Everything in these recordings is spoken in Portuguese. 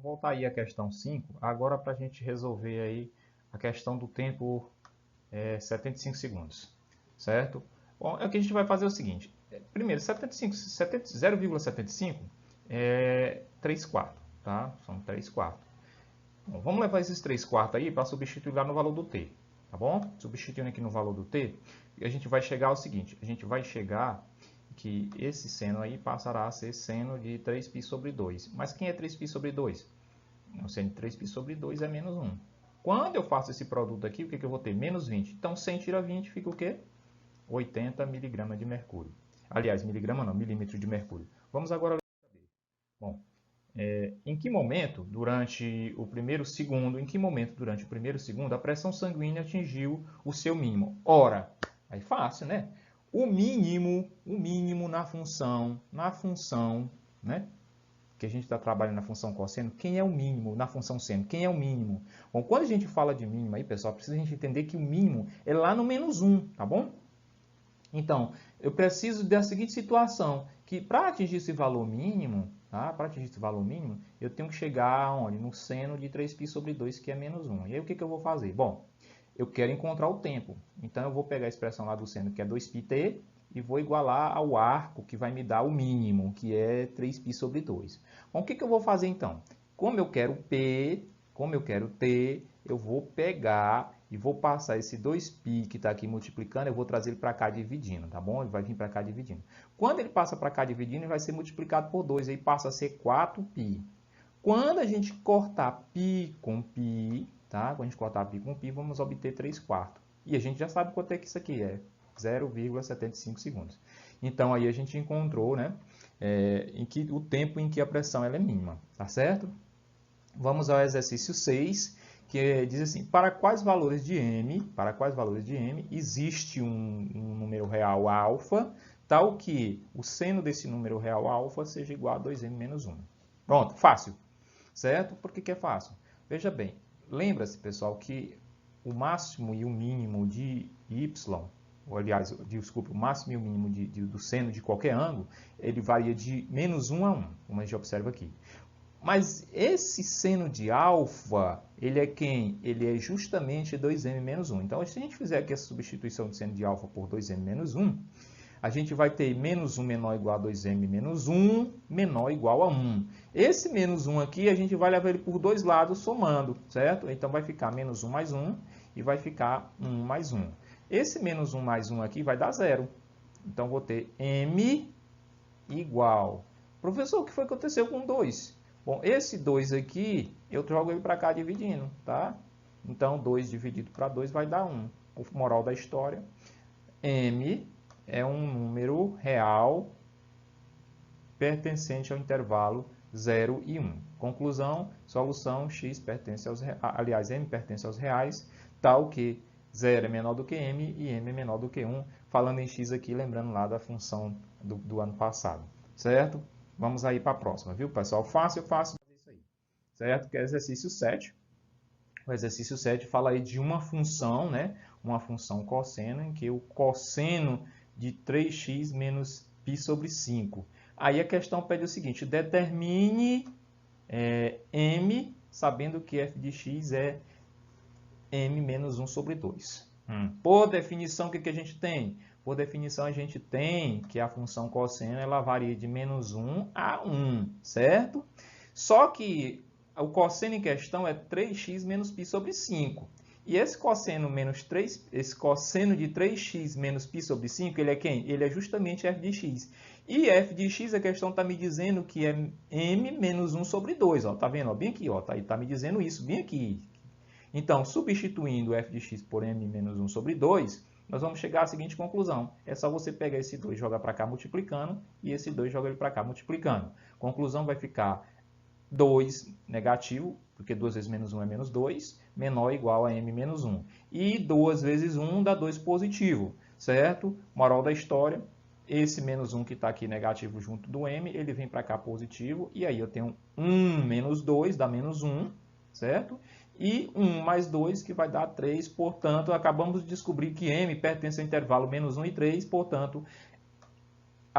Vou voltar aí a questão 5, agora para a gente resolver aí a questão do tempo 75 segundos, certo? Bom, o que a gente vai fazer é o seguinte, primeiro, 0,75 é 3 quartos, tá? São 3 quartos. Bom, vamos levar esses 3 quartos aí para substituir lá no valor do t, tá bom? Substituindo aqui no valor do t, a gente vai chegar ao seguinte, a gente vai chegar que esse seno aí passará a ser seno de 3π sobre 2. Mas quem é 3π sobre 2? O seno de 3π sobre 2 é menos 1. Quando eu faço esse produto aqui, o que eu vou ter? Menos 20. Então, 100 tira 20, fica o quê? 80 miligramas de mercúrio. Aliás, miligrama não, milímetro de mercúrio. Vamos agora ver. Bom, em que momento, durante o primeiro segundo, a pressão sanguínea atingiu o seu mínimo? Ora, aí fácil, né? O mínimo na função, né? Que a gente está trabalhando na função cosseno, quem é o mínimo na função seno? Quem é o mínimo? Bom, quando a gente fala de mínimo aí, pessoal, precisa a gente entender que o mínimo é lá no menos 1, tá bom? Então, eu preciso da seguinte situação, que para atingir esse valor mínimo, tá? Para atingir esse valor mínimo, eu tenho que chegar onde? No seno de 3π sobre 2, que é menos 1. E aí o que eu vou fazer? Bom, eu quero encontrar o tempo. Então, eu vou pegar a expressão lá do seno, que é 2πt, e vou igualar ao arco, que vai me dar o mínimo, que é 3π sobre 2. Bom, o que eu vou fazer então? Como eu quero P, como eu quero T, eu vou pegar e vou passar esse 2π que está aqui multiplicando, eu vou trazer ele para cá dividindo, tá bom? Ele vai vir para cá dividindo. Quando ele passa para cá dividindo, ele vai ser multiplicado por 2, aí passa a ser 4π. Quando a gente cortar π com π, tá? Quando a gente cortar π com π, vamos obter 3 quartos. E a gente já sabe quanto é que isso aqui é, 0,75 segundos. Então, aí a gente encontrou, né, o tempo em que a pressão ela é mínima, tá certo? Vamos ao exercício 6, que diz assim, para quais valores de m existe um número real alfa, tal que o seno desse número real alfa seja igual a 2m menos 1. Pronto, fácil, certo? Por que é fácil? Veja bem, lembra-se, pessoal, que o máximo e o mínimo de y, ou, aliás, desculpe, o máximo e o mínimo do seno de qualquer ângulo, ele varia de menos 1 a 1, como a gente observa aqui. Mas esse seno de alfa, ele é quem? Ele é justamente 2m menos 1. Então, se a gente fizer aqui essa substituição de seno de alfa por 2m menos 1, a gente vai ter menos 1 menor ou igual a 2m menos 1 menor ou igual a 1. Esse menos 1 aqui, a gente vai levar ele por dois lados somando, certo? Então, vai ficar menos 1 mais 1 e vai ficar 1 mais 1. Esse menos 1 mais 1 aqui vai dar 0. Então, vou ter m igual. Professor, o que foi que aconteceu com 2? Bom, esse 2 aqui, eu jogo ele para cá dividindo, tá? Então, 2 dividido para 2 vai dar 1. O moral da história, m é um número real pertencente ao intervalo 0 e 1. Conclusão, solução, x pertence aos reais, aliás, m pertence aos reais, tal que 0 é menor do que m e m é menor do que 1. Falando em x aqui, lembrando lá da função do ano passado, certo? Vamos aí para a próxima, viu, pessoal? Fácil fazer isso aí, certo? Que é exercício 7. O exercício 7 fala aí de uma função, né? Uma função cosseno, em que o cosseno de 3x menos π sobre 5. Aí a questão pede o seguinte, determine m, sabendo que f de x é m menos 1 sobre 2. Por definição, o que a gente tem? Por definição, a gente tem que a função cosseno ela varia de menos 1 a 1, certo? Só que o cosseno em questão é 3x menos π sobre 5. E esse cosseno de 3x menos π sobre 5, ele é quem? Ele é justamente f de x. E f de x, a questão está me dizendo que é m menos 1 sobre 2. Ó, tá vendo? Ó, bem aqui, ó, tá me dizendo isso, bem aqui. Então, substituindo f de x por m menos 1 sobre 2, nós vamos chegar à seguinte conclusão. É só você pegar esse 2 e jogar para cá multiplicando, e esse 2 joga ele para cá multiplicando. Conclusão vai ficar 2 negativo, porque 2 vezes menos 1 é menos 2, menor ou igual a m menos 1. E 2 vezes 1 dá 2 positivo, certo? Moral da história, esse menos 1 que está aqui negativo junto do m, ele vem para cá positivo, e aí eu tenho 1 menos 2 dá menos 1, certo? E 1 mais 2, que vai dar 3, portanto, acabamos de descobrir que m pertence ao intervalo menos 1 e 3, portanto,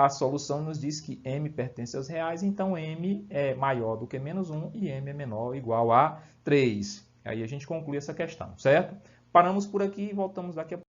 a solução nos diz que m pertence aos reais, então m é maior do que menos 1 e m é menor ou igual a 3. Aí a gente conclui essa questão, certo? Paramos por aqui e voltamos daqui a pouco.